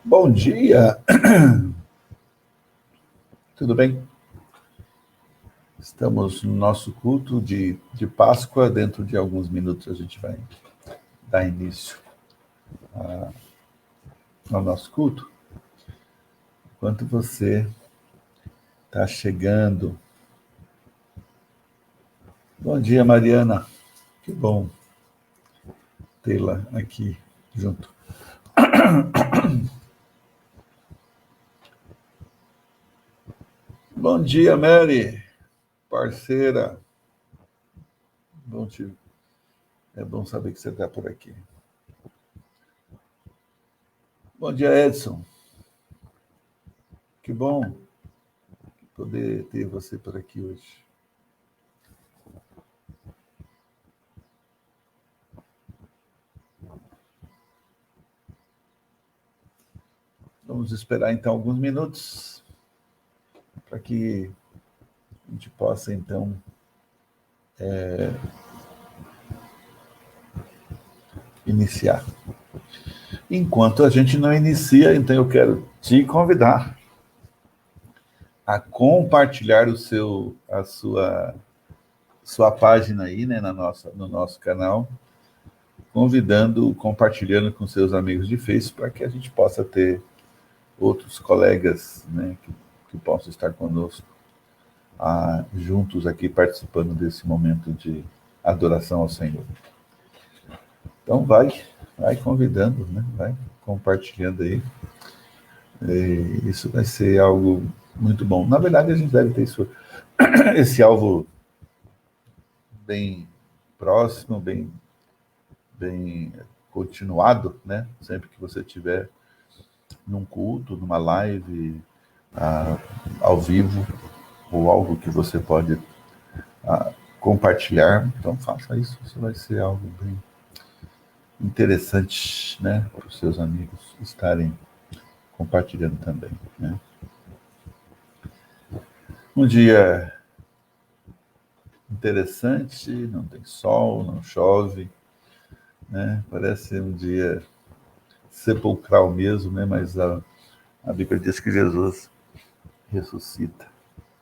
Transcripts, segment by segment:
Bom dia, tudo bem? Estamos no nosso culto de Páscoa. Dentro de alguns minutos a gente vai dar início ao nosso culto. Enquanto você está chegando. Bom dia, Mariana. Que bom tê-la aqui junto. Bom dia, Mary, parceira. Bom te... É bom saber que você está por aqui. Bom dia, Edson. Que bom poder ter você por aqui hoje. Vamos esperar então alguns minutos para que a gente possa então iniciar. Enquanto a gente não inicia, então eu quero te convidar a compartilhar a sua página aí, né, no nosso canal, compartilhando com seus amigos de Facebook, para que a gente possa ter outros colegas, né, que possam estar conosco, juntos aqui participando desse momento de adoração ao Senhor. Então vai convidando, né, vai compartilhando aí. Isso vai ser algo muito bom. Na verdade, a gente deve ter esse alvo bem próximo, bem continuado, né? Sempre que você tiver num culto, numa live, ao vivo, ou algo que você pode compartilhar, então faça isso. Isso vai ser algo bem interessante, né? Para os seus amigos estarem compartilhando também, né? Um dia interessante, não tem sol, não chove, né? Parece um dia sepulcral mesmo, né? Mas a Bíblia diz que Jesus ressuscita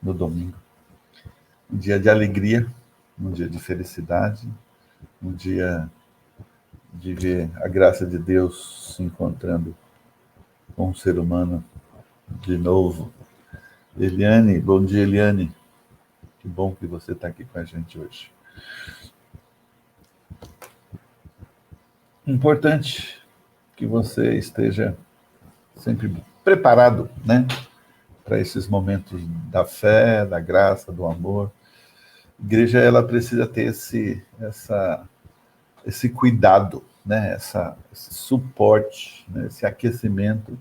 no domingo. Um dia de alegria, um dia de felicidade, um dia de ver a graça de Deus se encontrando com o ser humano de novo. Eliane, bom dia, Eliane. Que bom que você está aqui com a gente hoje. Importante que você esteja sempre preparado, né, para esses momentos da fé, da graça, do amor. A igreja ela precisa ter esse cuidado, né, esse suporte, né, esse aquecimento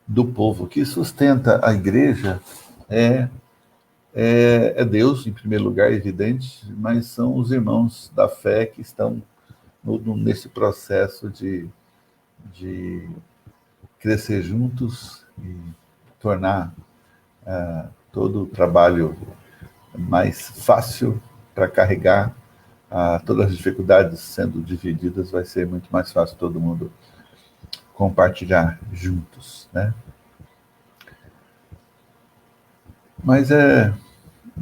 do povo. O que sustenta a igreja é, é Deus, em primeiro lugar, evidente, mas são os irmãos da fé que estão nesse processo de crescer juntos e tornar todo o trabalho mais fácil para carregar. Todas as dificuldades sendo divididas, vai ser muito mais fácil todo mundo compartilhar juntos, né? Mas é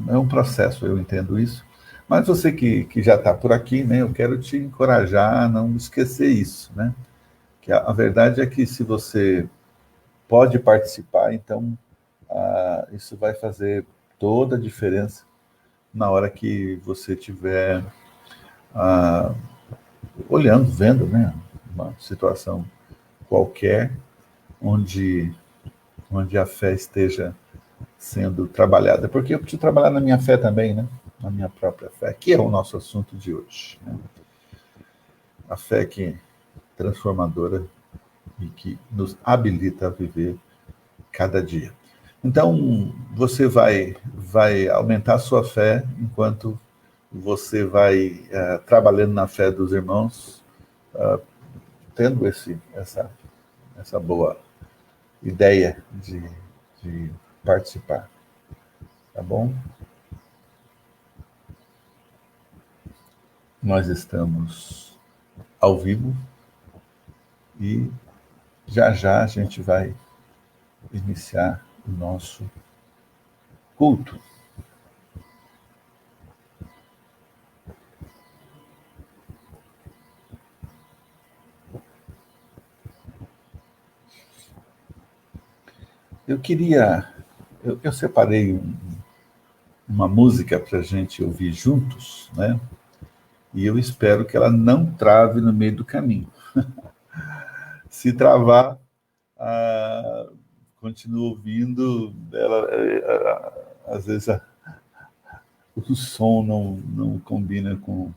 um processo, eu entendo isso. Mas você que já está por aqui, né, eu quero te encorajar a não esquecer isso, né? Que a verdade é que se você pode participar, então isso vai fazer toda a diferença na hora que você estiver olhando, vendo, né, uma situação qualquer onde, onde a fé esteja sendo trabalhada. Porque eu preciso trabalhar na minha fé também, né? Na minha própria fé, que é o nosso assunto de hoje. Né? A fé que é transformadora e que nos habilita a viver cada dia. Então, você vai aumentar a sua fé enquanto você vai trabalhando na fé dos irmãos, tendo essa boa ideia de participar. Tá bom? Nós estamos ao vivo e Já já a gente vai iniciar o nosso culto. Eu separei uma música para a gente ouvir juntos, né? E eu espero que ela não trave no meio do caminho. Se travar, continuo ouvindo, às vezes o som não combina com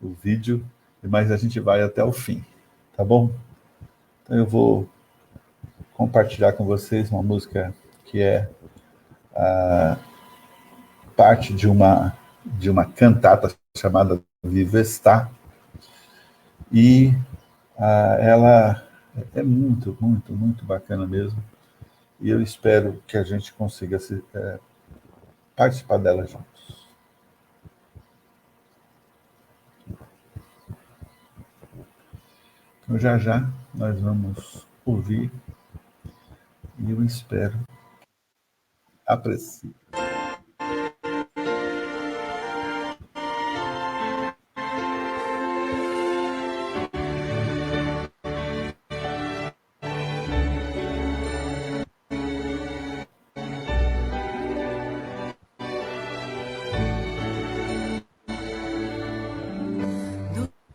o vídeo, mas a gente vai até o fim, tá bom? Então eu vou compartilhar com vocês uma música que é parte de uma cantata chamada Viva Está, e ela é muito, muito, muito bacana mesmo, e eu espero que a gente consiga participar dela juntos. Então, já já nós vamos ouvir, e eu espero aprecie.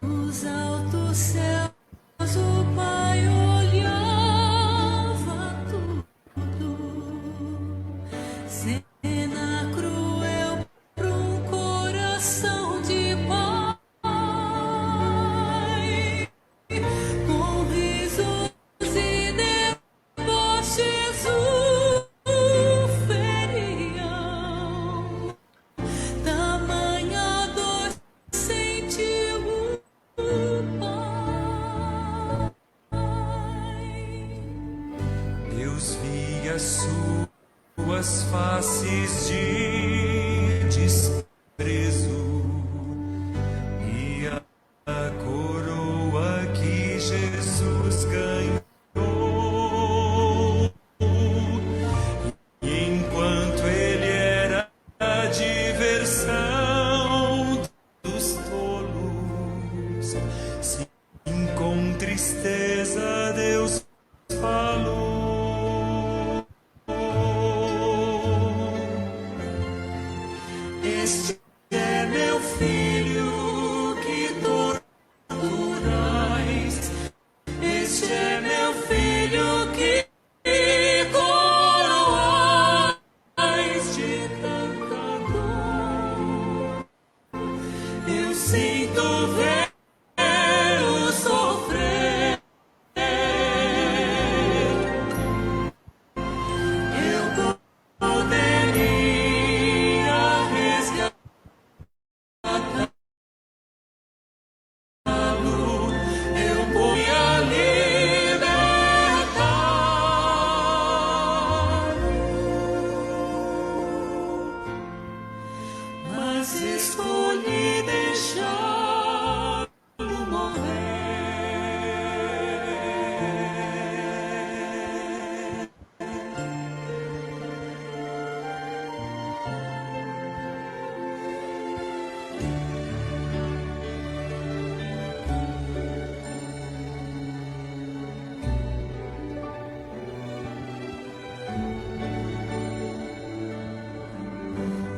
Dos altos céus o Pai olhava tudo, cena cruel para um coração de pai, com risos e deboches o feriam, tamanha dor sentiu o Pai. Deus via suas faces de desprezo e a coroa que Jesus ganhou. E enquanto ele era a diversão dos tolos, sim, com tristeza Deus falou. Este é meu filho que torturais. Este é meu filho que coroais de tanta dor. Eu sinto vê-lo sofrer. Eu poderia resgatá-lo, eu poderia libertá-lo, mas escolhi deixá-lo morrer.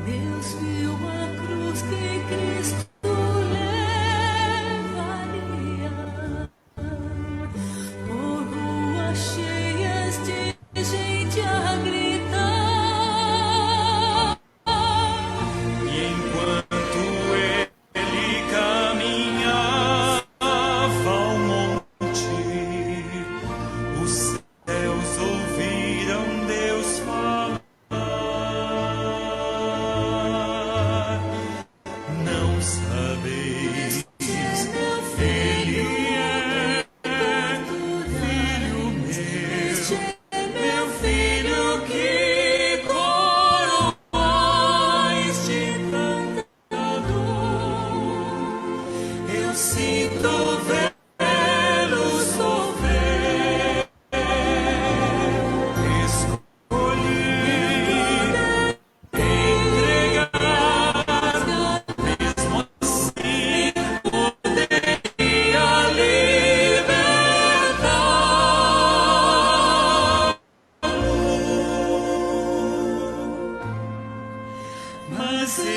Deus viu a cruz que Cristo levaria por ruas cheias de gente a gritar. E enquanto ele caminhava ao monte, os céus ouviram Deus falar. Não sabeis, ele é filho meu.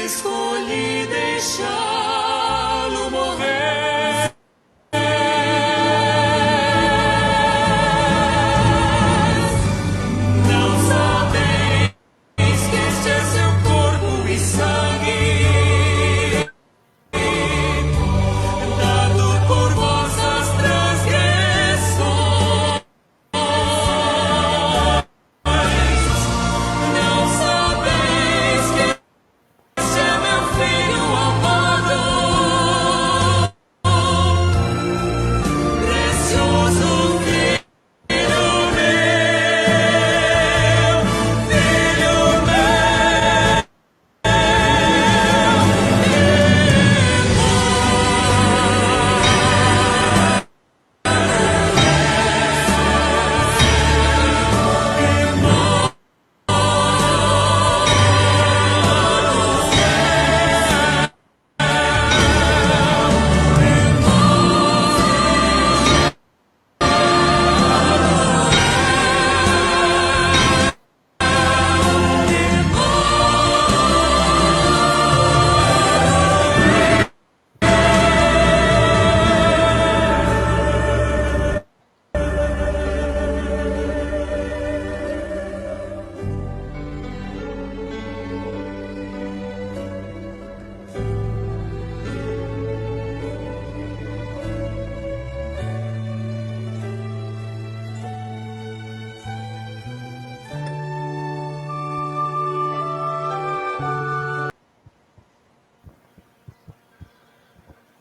escolhi deixá-lo morrer. Não sabeis que este é seu corpo e sangue, dado por vossas transgressões. Não sabeis que este é meu filho amado, precioso filho meu, filho meu.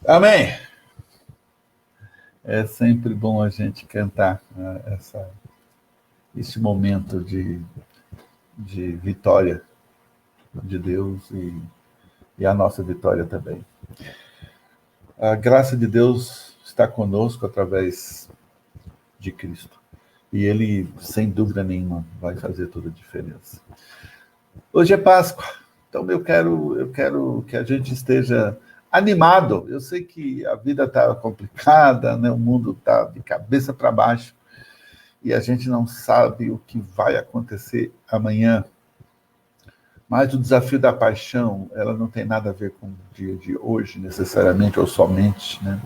Amém. É sempre bom a gente cantar, né, esse momento de vitória de Deus e a nossa vitória também. A graça de Deus está conosco através de Cristo. E Ele, sem dúvida nenhuma, vai fazer toda a diferença. Hoje é Páscoa, então eu quero que a gente esteja animado. Eu sei que a vida está complicada, né? O mundo está de cabeça para baixo e a gente não sabe o que vai acontecer amanhã. Mas o desafio da paixão, ela não tem nada a ver com o dia de hoje, necessariamente, ou somente, né?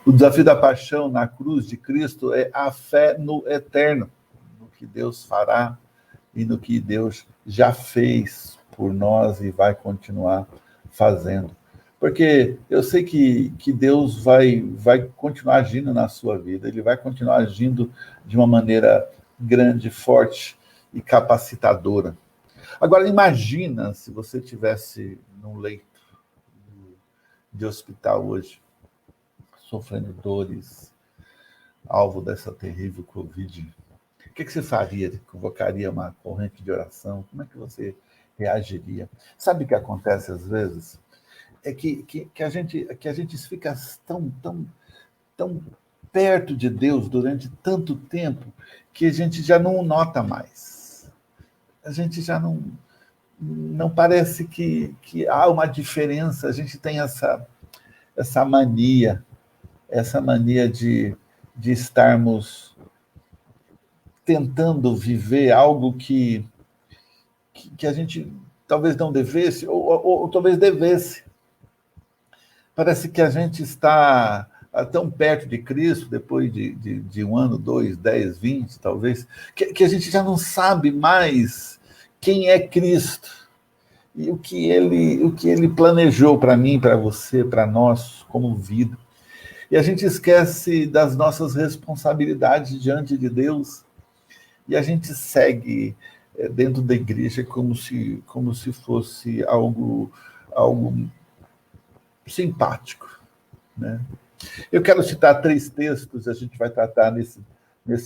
O desafio da paixão na cruz de Cristo é a fé no eterno, no que Deus fará e no que Deus já fez por nós e vai continuar fazendo. Porque eu sei que Deus vai continuar agindo na sua vida, Ele vai continuar agindo de uma maneira grande, forte e capacitadora. Agora, imagina se você estivesse num leito de hospital hoje, sofrendo dores, alvo dessa terrível Covid. O que você faria? Convocaria uma corrente de oração? Como é que você reagiria? Sabe o que acontece às vezes? É que a gente fica tão perto de Deus durante tanto tempo que a gente já não o nota mais. A gente já não parece que há uma diferença. A gente tem essa mania de estarmos tentando viver algo que a gente talvez não devesse, ou talvez devesse. Parece que a gente está tão perto de Cristo, depois de um ano, 2, 10, 20, talvez, que a gente já não sabe mais quem é Cristo e o que ele planejou para mim, para você, para nós, como vida. E a gente esquece das nossas responsabilidades diante de Deus e a gente segue dentro da igreja como se fosse algo simpático, né? Eu quero citar 3 textos, a gente vai tratar nesse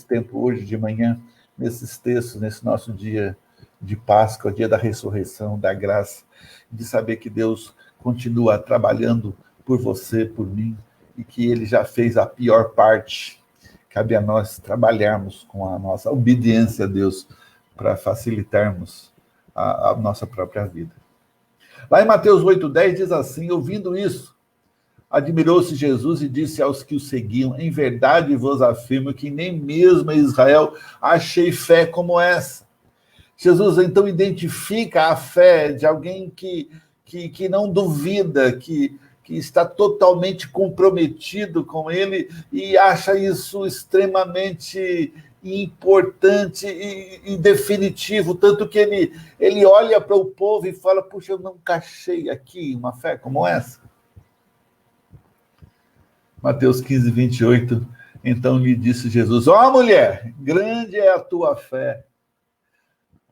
tempo hoje de manhã, nesses textos, nesse nosso dia de Páscoa, dia da ressurreição, da graça, de saber que Deus continua trabalhando por você, por mim, e que Ele já fez a pior parte. Cabe a nós trabalharmos com a nossa obediência a Deus para facilitarmos a nossa própria vida. Lá em Mateus 8,10 diz assim: ouvindo isso, admirou-se Jesus e disse aos que o seguiam: em verdade vos afirmo que nem mesmo em Israel achei fé como essa. Jesus então identifica a fé de alguém que que não duvida, que está totalmente comprometido com ele e acha isso extremamente importante e definitivo, tanto que ele olha para o povo e fala, puxa, eu nunca achei aqui uma fé como essa. Mateus 15, 28, então lhe disse Jesus, ó mulher, grande é a tua fé,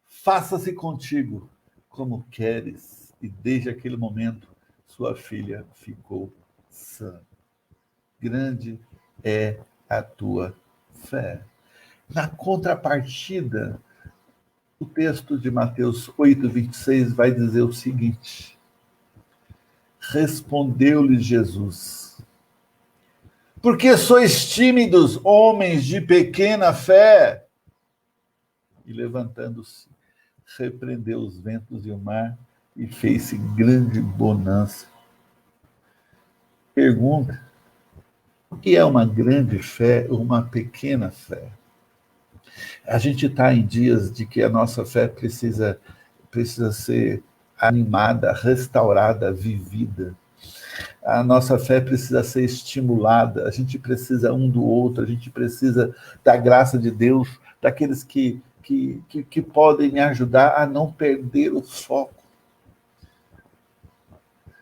faça-se contigo como queres. E desde aquele momento, sua filha ficou sã. Grande é a tua fé. Na contrapartida, o texto de Mateus 8, 26 vai dizer o seguinte: respondeu-lhe Jesus, por que sois tímidos, homens de pequena fé? E levantando-se, repreendeu os ventos e o mar e fez-se grande bonança. Pergunta: o que é uma grande fé ou uma pequena fé? A gente está em dias de que a nossa fé precisa ser animada, restaurada, vivida. A nossa fé precisa ser estimulada, a gente precisa um do outro, a gente precisa da graça de Deus, daqueles que podem me ajudar a não perder o foco.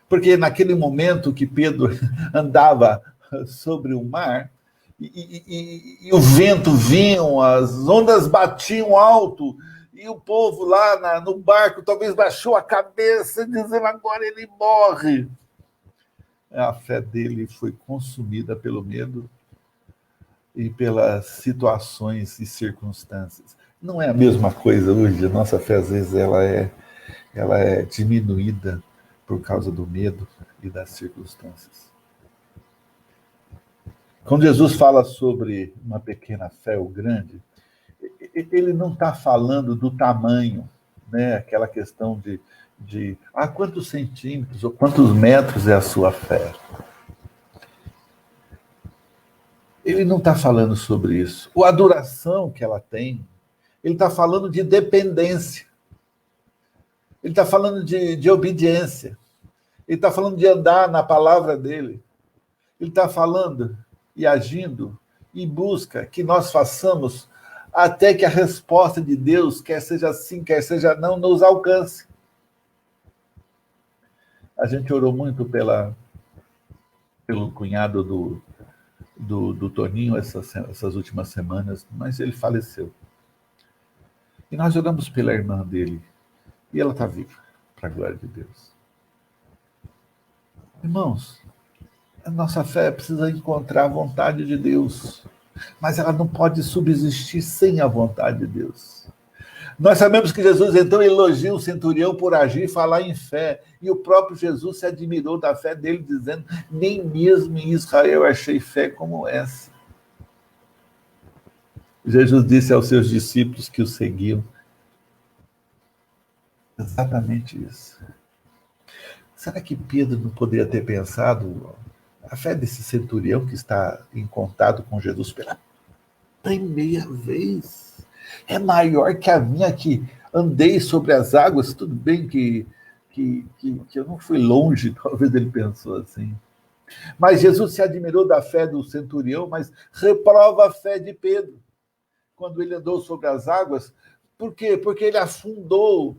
Porque naquele momento que Pedro andava sobre o mar, e o vento vinha, as ondas batiam alto, e o povo lá no barco talvez baixou a cabeça, dizendo, agora ele morre. A fé dele foi consumida pelo medo e pelas situações e circunstâncias. Não é a mesma coisa hoje, a nossa fé às vezes ela é diminuída por causa do medo e das circunstâncias. Quando Jesus fala sobre uma pequena fé ou grande, ele não está falando do tamanho, né? Aquela questão de quantos centímetros ou quantos metros é a sua fé. Ele não está falando sobre isso. A adoração que ela tem, ele está falando de dependência. Ele está falando de obediência. Ele está falando de andar na palavra dele. Ele está falando e agindo em busca que nós façamos até que a resposta de Deus, quer seja sim, quer seja não, nos alcance. A gente orou muito pelo cunhado do Toninho essas últimas semanas, mas ele faleceu. E nós oramos pela irmã dele, e ela está viva, para a glória de Deus. Irmãos, a nossa fé precisa encontrar a vontade de Deus, mas ela não pode subsistir sem a vontade de Deus. Nós sabemos que Jesus, então, elogia o centurião por agir e falar em fé, e o próprio Jesus se admirou da fé dele, dizendo, nem mesmo em Israel achei fé como essa. Jesus disse aos seus discípulos que o seguiam exatamente isso. Será que Pedro não poderia ter pensado a fé desse centurião que está em contato com Jesus pela primeira vez é maior que a minha que andei sobre as águas? Tudo bem que eu não fui longe, talvez ele pensou assim. Mas Jesus se admirou da fé do centurião, mas reprova a fé de Pedro. Quando ele andou sobre as águas, por quê? Porque ele afundou,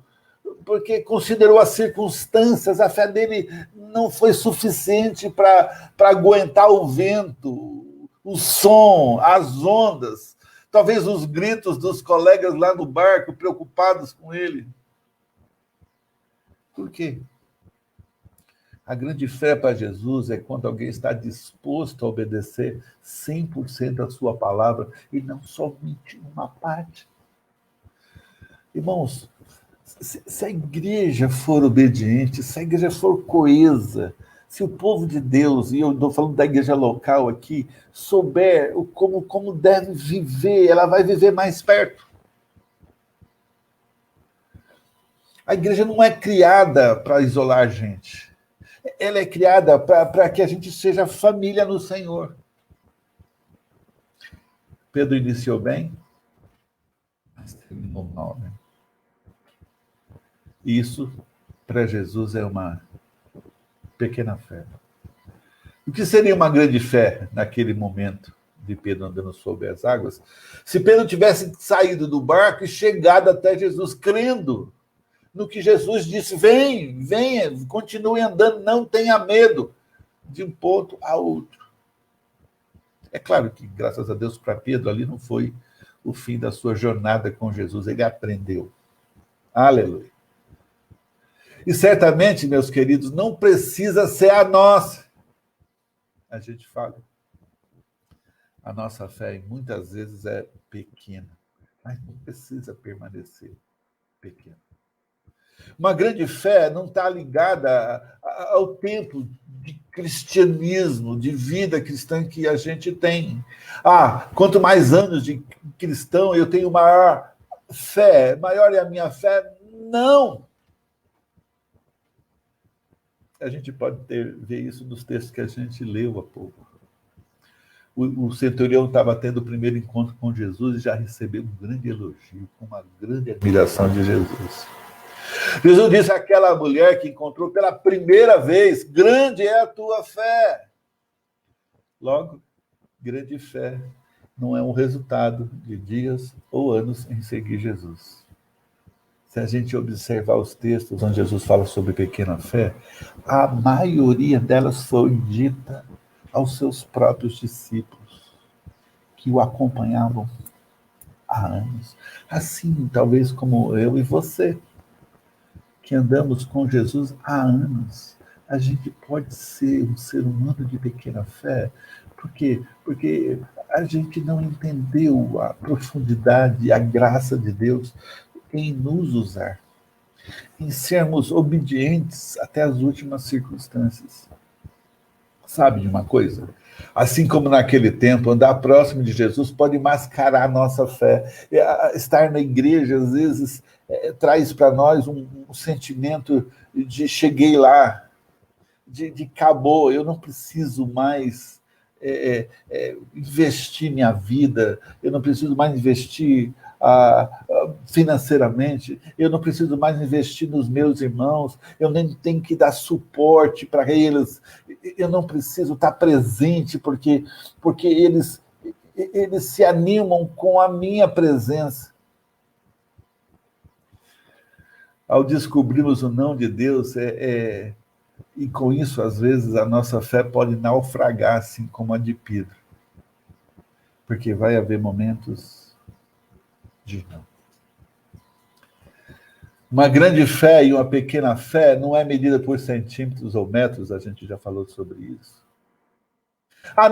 porque considerou as circunstâncias, a fé dele não foi suficiente para aguentar o vento, o som, as ondas, talvez os gritos dos colegas lá no barco, preocupados com ele. Por quê? A grande fé para Jesus é quando alguém está disposto a obedecer 100% a sua palavra e não somente uma parte. Irmãos, se a igreja for obediente, se a igreja for coesa, se o povo de Deus, e eu estou falando da igreja local aqui, souber como deve viver, ela vai viver mais perto. A igreja não é criada para isolar a gente. Ela é criada para que a gente seja família no Senhor. Pedro iniciou bem, mas terminou mal, né? Isso para Jesus é uma pequena fé. O que seria uma grande fé naquele momento de Pedro andando sobre as águas? Se Pedro tivesse saído do barco e chegado até Jesus, crendo no que Jesus disse: vem, venha, continue andando, não tenha medo, de um ponto a outro. É claro que, graças a Deus, para Pedro ali não foi o fim da sua jornada com Jesus, ele aprendeu. Aleluia. E certamente, meus queridos, não precisa ser a nossa. A gente fala, a nossa fé muitas vezes é pequena, mas não precisa permanecer pequena. Uma grande fé não está ligada ao tempo de cristianismo, de vida cristã que a gente tem. Quanto mais anos de cristão, eu tenho maior fé, maior é a minha fé. Não! A gente pode ver isso nos textos que a gente leu há pouco. O centurião estava tendo o primeiro encontro com Jesus e já recebeu um grande elogio, uma grande admiração de Jesus. Jesus disse àquela mulher que encontrou pela primeira vez: grande é a tua fé. Logo, grande fé não é um resultado de dias ou anos em seguir Jesus. Se a gente observar os textos onde Jesus fala sobre pequena fé, a maioria delas foi dita aos seus próprios discípulos, que o acompanhavam há anos. Assim, talvez como eu e você, que andamos com Jesus há anos, a gente pode ser um ser humano de pequena fé. Por quê? Porque a gente não entendeu a profundidade e a graça de Deus em nos usar, em sermos obedientes até as últimas circunstâncias. Sabe de uma coisa? Assim como naquele tempo, andar próximo de Jesus pode mascarar a nossa fé. Estar na igreja, às vezes, traz para nós um sentimento de cheguei lá, de acabou, eu não preciso mais investir minha vida, eu não preciso mais investir financeiramente, eu não preciso mais investir nos meus irmãos, eu nem tenho que dar suporte para eles, eu não preciso estar presente porque eles se animam com a minha presença. Ao descobrirmos o não de Deus, e com isso, às vezes, a nossa fé pode naufragar, assim como a de Pedro. Porque vai haver momentos de não. Uma grande fé e uma pequena fé não é medida por centímetros ou metros, a gente já falou sobre isso.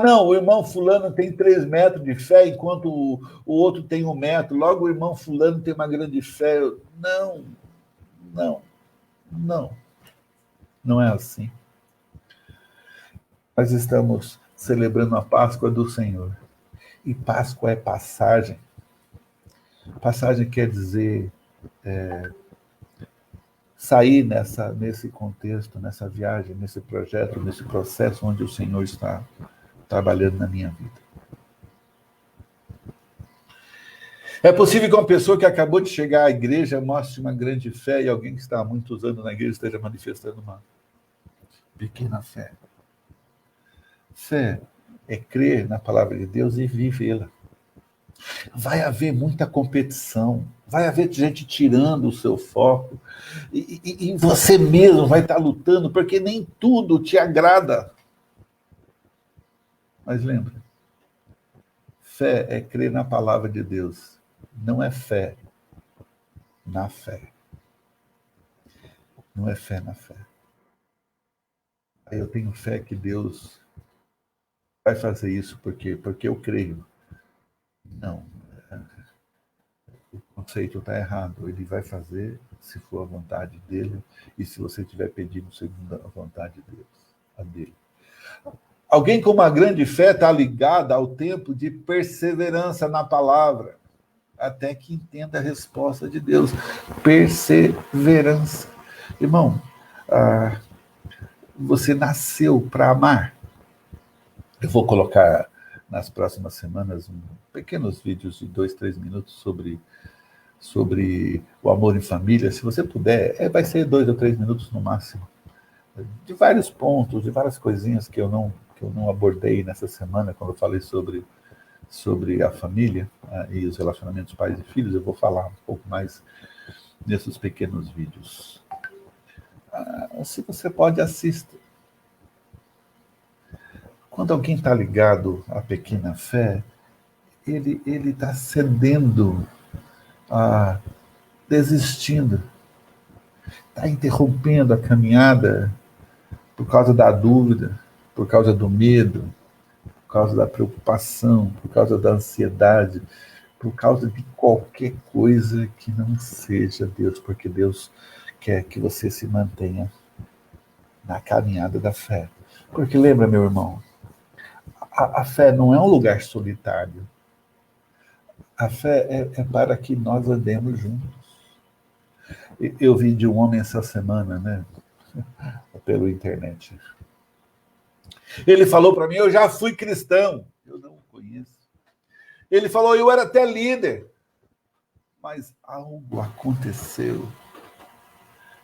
Não, o irmão fulano tem 3 metros de fé, enquanto o outro tem 1 metro, logo o irmão fulano tem uma grande fé. Não. Não é assim. Nós estamos celebrando a Páscoa do Senhor. E Páscoa é passagem. Passagem quer dizer sair nesse contexto, nessa viagem, nesse projeto, nesse processo onde o Senhor está trabalhando na minha vida. É possível que uma pessoa que acabou de chegar à igreja mostre uma grande fé e alguém que está há muitos anos na igreja esteja manifestando uma pequena fé. Fé é crer na palavra de Deus e vivê-la. Vai haver muita competição, vai haver gente tirando o seu foco, e você mesmo vai estar lutando, porque nem tudo te agrada. Mas lembra, fé é crer na palavra de Deus, não é fé na fé. Não é fé na fé. Eu tenho fé que Deus vai fazer isso porque eu creio. Não. O conceito está errado. Ele vai fazer se for a vontade dele e se você estiver pedindo segundo a vontade de Deus, a dele. Alguém com uma grande fé está ligado ao tempo de perseverança na palavra, até que entenda a resposta de Deus. Perseverança. Irmão, você nasceu para amar. Eu vou colocar nas próximas semanas pequenos vídeos de 2, 3 minutos sobre sobre o amor em família. Se você puder, vai ser 2 ou 3 minutos no máximo. De vários pontos, de várias coisinhas que eu não abordei nessa semana, quando eu falei sobre a família, e os relacionamentos pais e filhos. Eu vou falar um pouco mais nesses pequenos vídeos. Se você pode, assista. Quando alguém está ligado à pequena fé, ele está cedendo, desistindo, está interrompendo a caminhada por causa da dúvida, por causa do medo, por causa da preocupação, por causa da ansiedade, por causa de qualquer coisa que não seja Deus, porque Deus quer que você se mantenha na caminhada da fé. Porque lembra, meu irmão, a fé não é um lugar solitário. A fé é para que nós andemos juntos. Eu vi de um homem essa semana, né, pela internet. Ele falou para mim: eu já fui cristão. Eu não o conheço. Ele falou: eu era até líder. Mas algo aconteceu.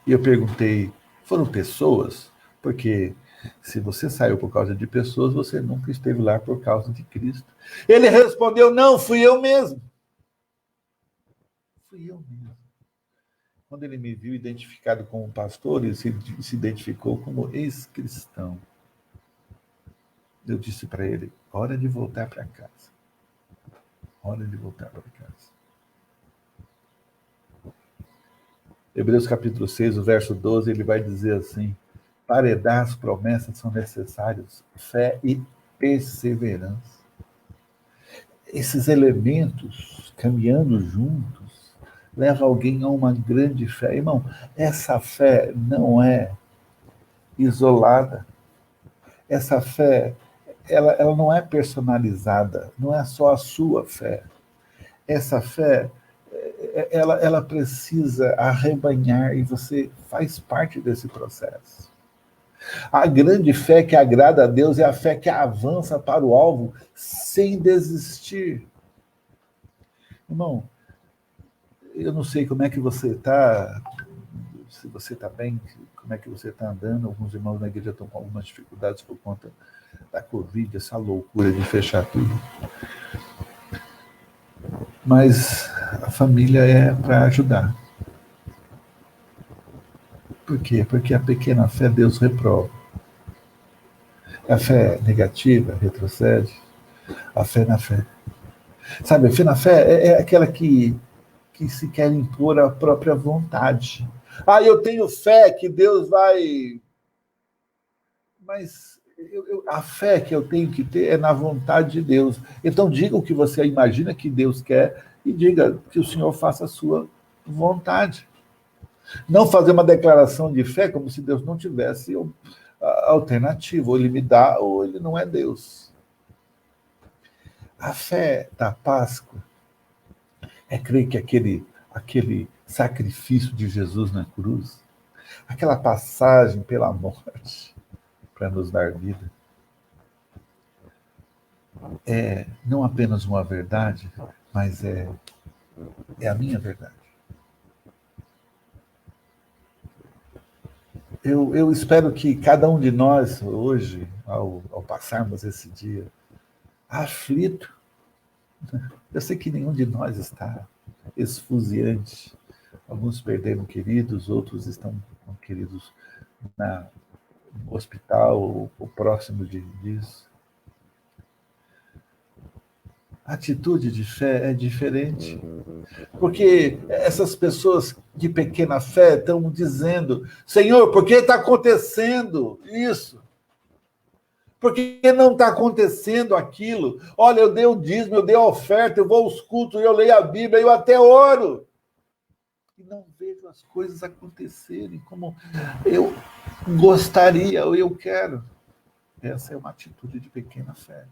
E eu perguntei: foram pessoas? Porque se você saiu por causa de pessoas, você nunca esteve lá por causa de Cristo. Ele respondeu: não, fui eu mesmo. Fui eu mesmo. Quando ele me viu identificado como pastor, ele se identificou como ex-cristão. Eu disse para ele: hora de voltar para casa. Hora de voltar para casa. Hebreus capítulo 6, o verso 12, ele vai dizer assim: para herdar as promessas são necessários fé e perseverança. Esses elementos, caminhando juntos, levam alguém a uma grande fé. Irmão, essa fé não é isolada. Essa fé, ela não é personalizada, não é só a sua fé. Essa fé, ela precisa arrebanhar, e você faz parte desse processo. A grande fé que agrada a Deus é a fé que avança para o alvo sem desistir. Irmão, eu não sei como é que você está, se você está bem, como é que você está andando. Alguns irmãos na igreja estão com algumas dificuldades por conta da Covid, essa loucura de fechar tudo. Mas a família é para ajudar. Por quê? Porque a pequena fé Deus reprova. A fé negativa retrocede. A fé na fé. Sabe, a fé na fé é aquela que se quer impor a própria vontade. Eu tenho fé que Deus vai... Mas a fé que eu tenho que ter é na vontade de Deus. Então diga o que você imagina que Deus quer e diga que o Senhor faça a sua vontade. Não fazer uma declaração de fé como se Deus não tivesse alternativa. Ou ele me dá, ou ele não é Deus. A fé da Páscoa é crer que aquele sacrifício de Jesus na cruz, aquela passagem pela morte para nos dar vida, é não apenas uma verdade, mas é a minha verdade. Eu espero que cada um de nós, hoje, ao passarmos esse dia aflito, eu sei que nenhum de nós está esfuziante. Alguns perderam queridos, outros estão com queridos no hospital ou próximo disso. A atitude de fé é diferente. Porque essas pessoas de pequena fé estão dizendo: Senhor, por que está acontecendo isso? Por que não está acontecendo aquilo? Olha, eu dei o dízimo, eu dei a oferta, eu vou aos cultos, eu leio a Bíblia, eu até oro. E não vejo as coisas acontecerem como eu gostaria ou eu quero. Essa é uma atitude de pequena fé.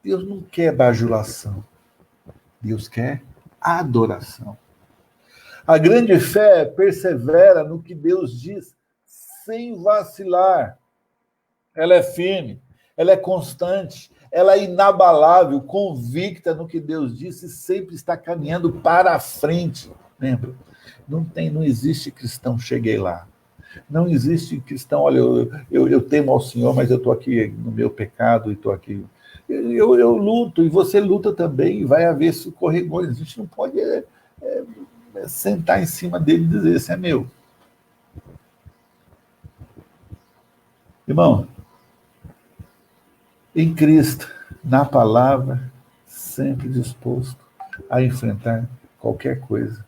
Deus não quer bajulação. Deus quer adoração. A grande fé persevera no que Deus diz, sem vacilar. Ela é firme, ela é constante, ela é inabalável, convicta no que Deus disse, e sempre está caminhando para a frente. Lembra? Não existe cristão, cheguei lá. Não existe cristão, olha, eu temo ao Senhor, mas eu estou aqui no meu pecado e estou aqui. Eu luto, e você luta também, e vai haver escorregões. A gente não pode sentar em cima dele e dizer, esse é meu. Irmão, em Cristo, na palavra, sempre disposto a enfrentar qualquer coisa,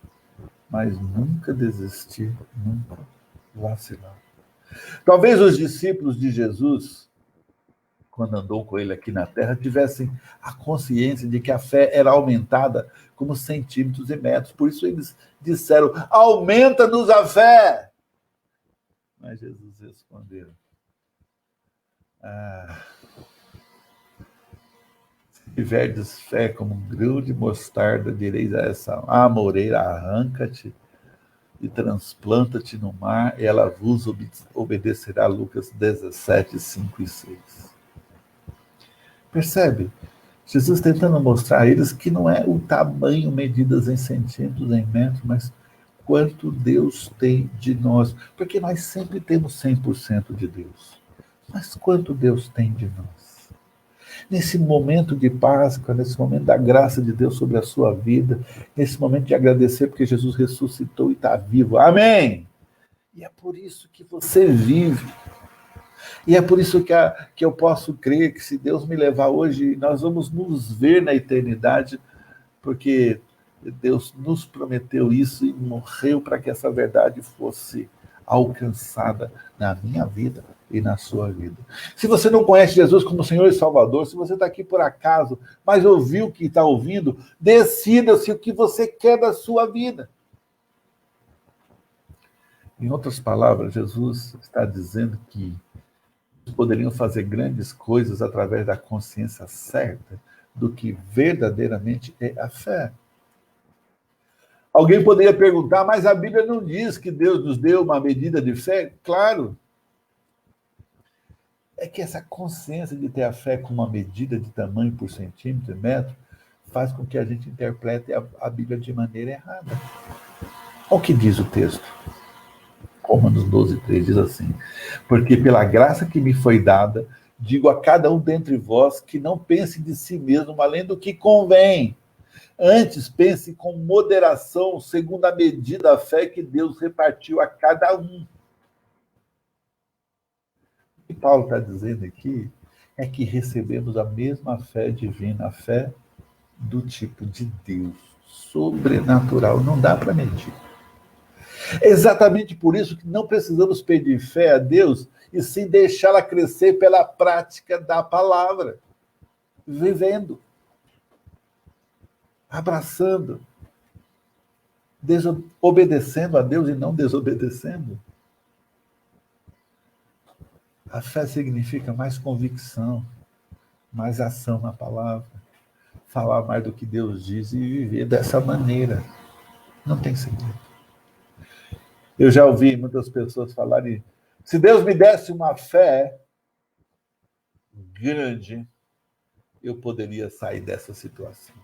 mas nunca desistir, nunca vacilar. Talvez os discípulos de Jesus, quando andou com ele aqui na terra, tivessem a consciência de que a fé era aumentada como centímetros e metros. Por isso eles disseram, aumenta-nos a fé. Mas Jesus respondeu, se tiverdes fé como um grão de mostarda, direis a essa amoreira, arranca-te e transplanta-te no mar, e ela vos obedecerá. Lucas 17, 5 e 6. Percebe? Jesus tentando mostrar a eles que não é o tamanho, medidas em centímetros, em metros, mas quanto Deus tem de nós. Porque nós sempre temos 100% de Deus. Mas quanto Deus tem de nós? Nesse momento de Páscoa, nesse momento da graça de Deus sobre a sua vida, nesse momento de agradecer porque Jesus ressuscitou e está vivo. Amém! E é por isso que você vive. E é por isso que eu posso crer que se Deus me levar hoje, nós vamos nos ver na eternidade, porque Deus nos prometeu isso e morreu para que essa verdade fosse alcançada na minha vida e na sua vida. Se você não conhece Jesus como Senhor e Salvador, se você está aqui por acaso, mas ouviu o que está ouvindo, decida-se o que você quer da sua vida. Em outras palavras, Jesus está dizendo que poderiam fazer grandes coisas através da consciência certa do que verdadeiramente é a fé. Alguém poderia perguntar, mas a Bíblia não diz que Deus nos deu uma medida de fé? Claro. É que essa consciência de ter a fé com uma medida de tamanho por centímetro e metro faz com que a gente interprete a Bíblia de maneira errada. Olha o que diz o texto. Romanos 12, 3 diz assim, porque pela graça que me foi dada, digo a cada um dentre vós que não pense de si mesmo além do que convém. Antes, pense com moderação, segundo a medida da fé que Deus repartiu a cada um. O que Paulo está dizendo aqui é que recebemos a mesma fé divina, a fé do tipo de Deus, sobrenatural, não dá para medir. É exatamente por isso que não precisamos pedir fé a Deus e sim deixá-la crescer pela prática da palavra, vivendo, abraçando, obedecendo a Deus e não desobedecendo. A fé significa mais convicção, mais ação na palavra, falar mais do que Deus diz e viver dessa maneira. Não tem segredo. Eu já ouvi muitas pessoas falarem, se Deus me desse uma fé grande, eu poderia sair dessa situação.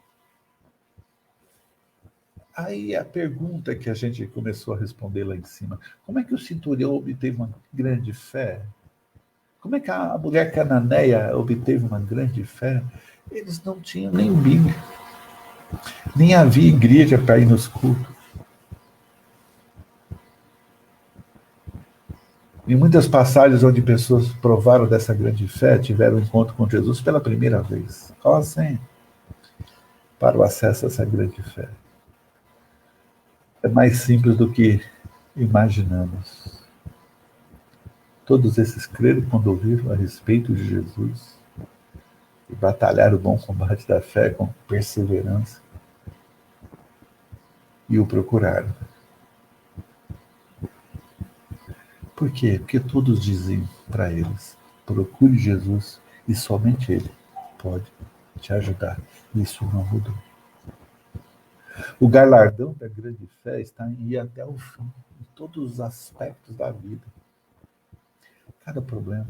Aí a pergunta que a gente começou a responder lá em cima, como é que o centurião obteve uma grande fé? Como é que a mulher cananeia obteve uma grande fé? Eles não tinham nem Bíblia, nem havia igreja para ir nos cultos. Em muitas passagens onde pessoas provaram dessa grande fé, tiveram um encontro com Jesus pela primeira vez. Qual a senha para o acesso a essa grande fé? É mais simples do que imaginamos. Todos esses creram quando ouviram a respeito de Jesus e batalharam o bom combate da fé com perseverança e o procuraram. Por quê? Porque todos dizem para eles, procure Jesus e somente Ele pode te ajudar. Isso não mudou. O galardão da grande fé está em ir até o fim, em todos os aspectos da vida. Cada problema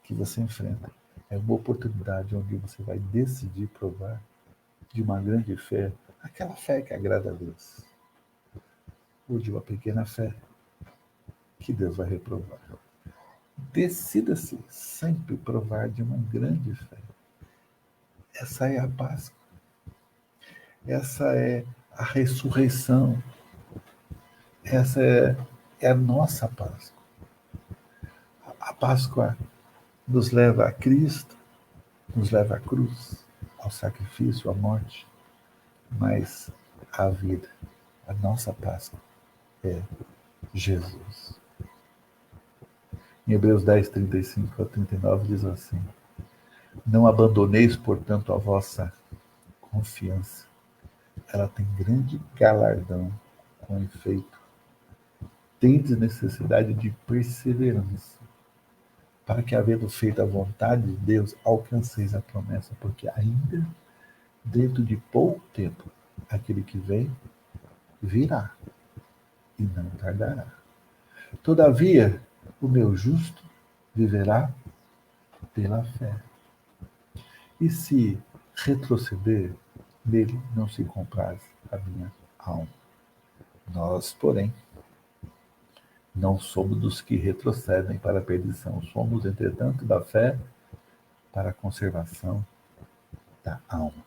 que você enfrenta, É uma oportunidade onde você vai decidir provar de uma grande fé, aquela fé que agrada a Deus, ou de uma pequena fé que Deus vai reprovar. Decida-se sempre provar de uma grande fé. Essa é a Páscoa. Essa é a ressurreição. Essa é a nossa Páscoa. A Páscoa nos leva a Cristo, nos leva à cruz, ao sacrifício, à morte, mas à vida. A nossa Páscoa é Jesus. Em Hebreus 10, 35 a 39 diz assim: Não abandoneis, portanto, a vossa confiança. Ela tem grande galardão, com efeito. Tendes necessidade de perseverança, para que, havendo feito a vontade de Deus, alcanceis a promessa, porque ainda, dentro de pouco tempo, aquele que vem, virá, e não tardará. Todavia, o meu justo viverá pela fé. E se retroceder, nele não se compraz a minha alma. Nós, porém, não somos dos que retrocedem para a perdição. Somos, entretanto, da fé para a conservação da alma.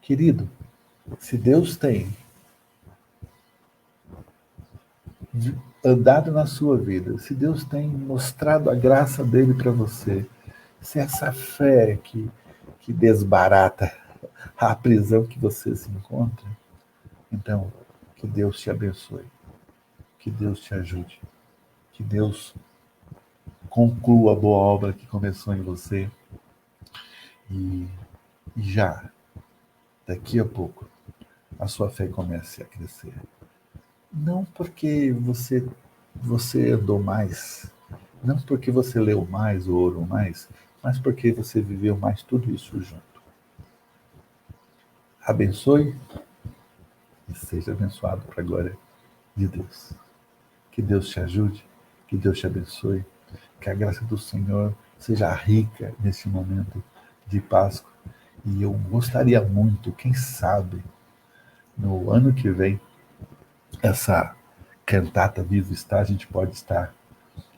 Querido, se Deus tem andado na sua vida, se Deus tem mostrado a graça dele para você, se essa fé que desbarata a prisão que você se encontra, então que Deus te abençoe, que Deus te ajude, que Deus conclua a boa obra que começou em você e já, daqui a pouco, a sua fé comece a crescer. Não porque você andou mais, não porque você leu mais ou orou mais, mas porque você viveu mais tudo isso junto. Abençoe e seja abençoado para a glória de Deus. Que Deus te ajude, que Deus te abençoe, que a graça do Senhor seja rica nesse momento de Páscoa. E eu gostaria muito, quem sabe, no ano que vem, essa cantata Vivo Está, a gente pode estar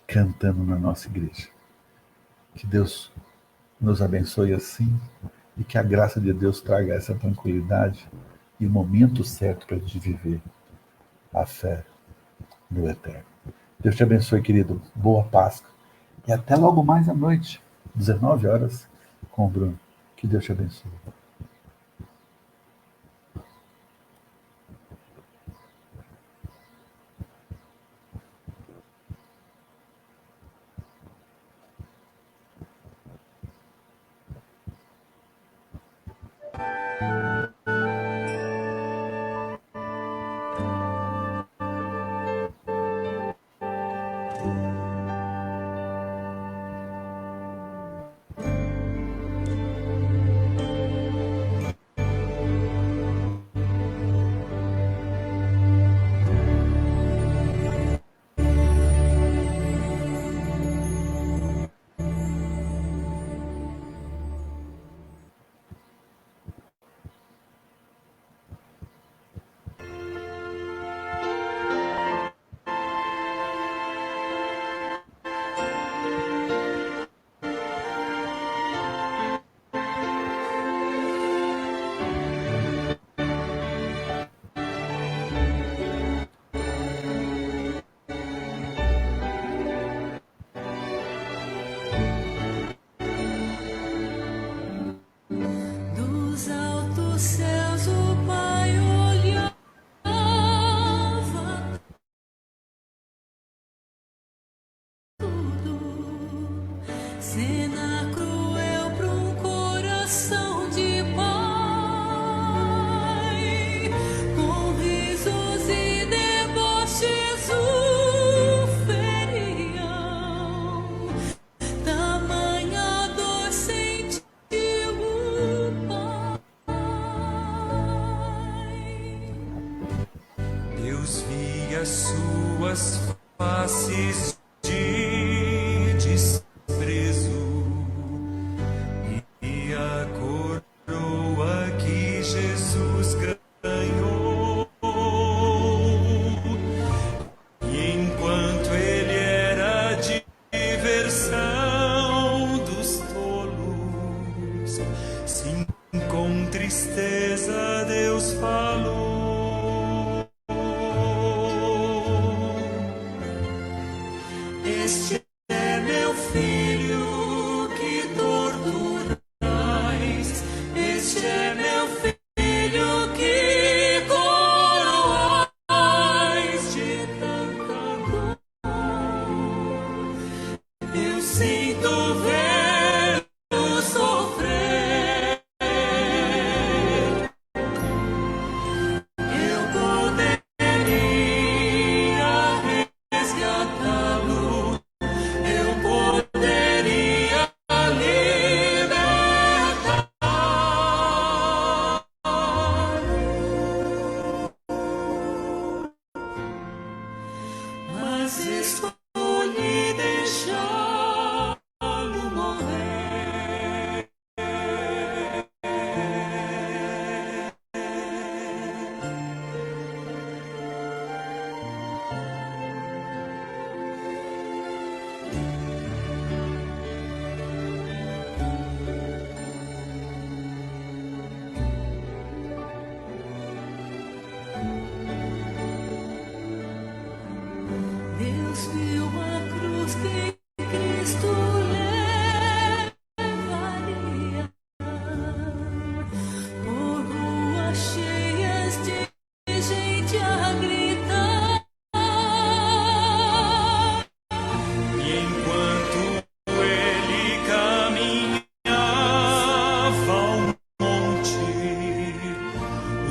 cantando na nossa igreja. Que Deus nos abençoe assim e que a graça de Deus traga essa tranquilidade e o momento certo para a gente viver a fé no eterno. Deus te abençoe, querido. Boa Páscoa. E até logo mais à noite, 19 horas, com o Bruno. Que Deus te abençoe. Dos altos céus o Pai olhava tudo, cena cruel para um coração de pai, com risos e deboches o feriam, tamanha dor sentiu o pai. Deus via suas faces de desprezo Este é meu filho que torturais. Este é meu filho que coroais de tanta dor. Eu sinto vê-lo sofrer. Eu poderia resgatá-lo. Eu poderia libertá-lo. Mas escolhi deixá-lo morrer. Deus viu a cruz que Cristo levaria por ruas cheias de gente a gritar. E enquanto ele caminhava ao monte,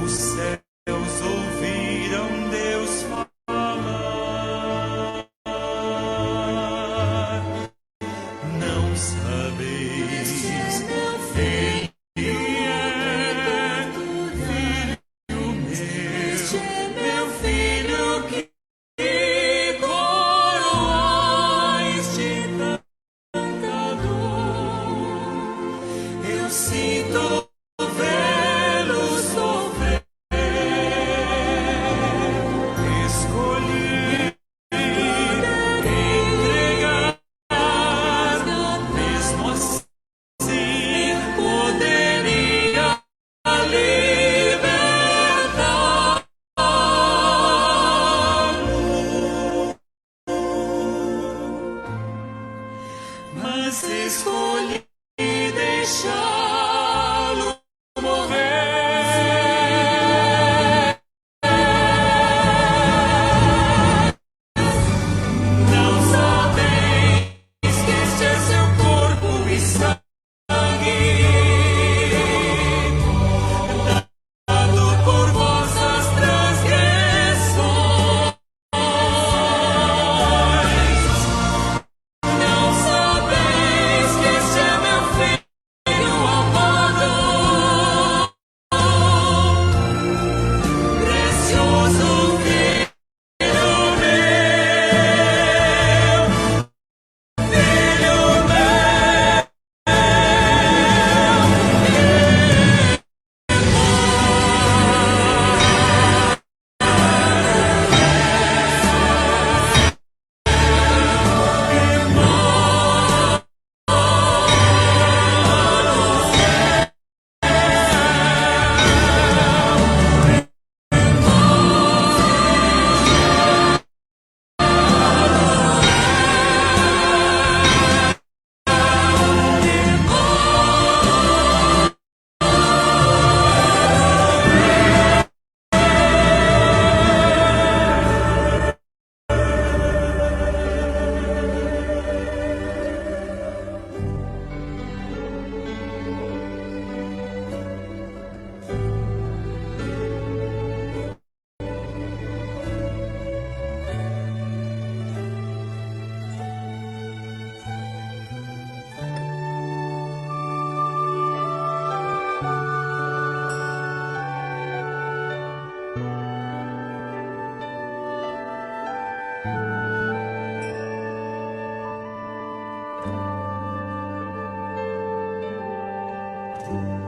os céus ouviram Deus falar. Não sabeis, ele é meu filho que coroais de tanta dor. Eu sinto vê-lo sofrer. Escolhi entregar, mesmo assim poderia libertá-lo. Mas escolhi deixá-lo morrer. Não sabeis que este é seu corpo e sangue, dado por vossas transgressões. Não sabeis que este é meu filho amado, precioso filho Thank you.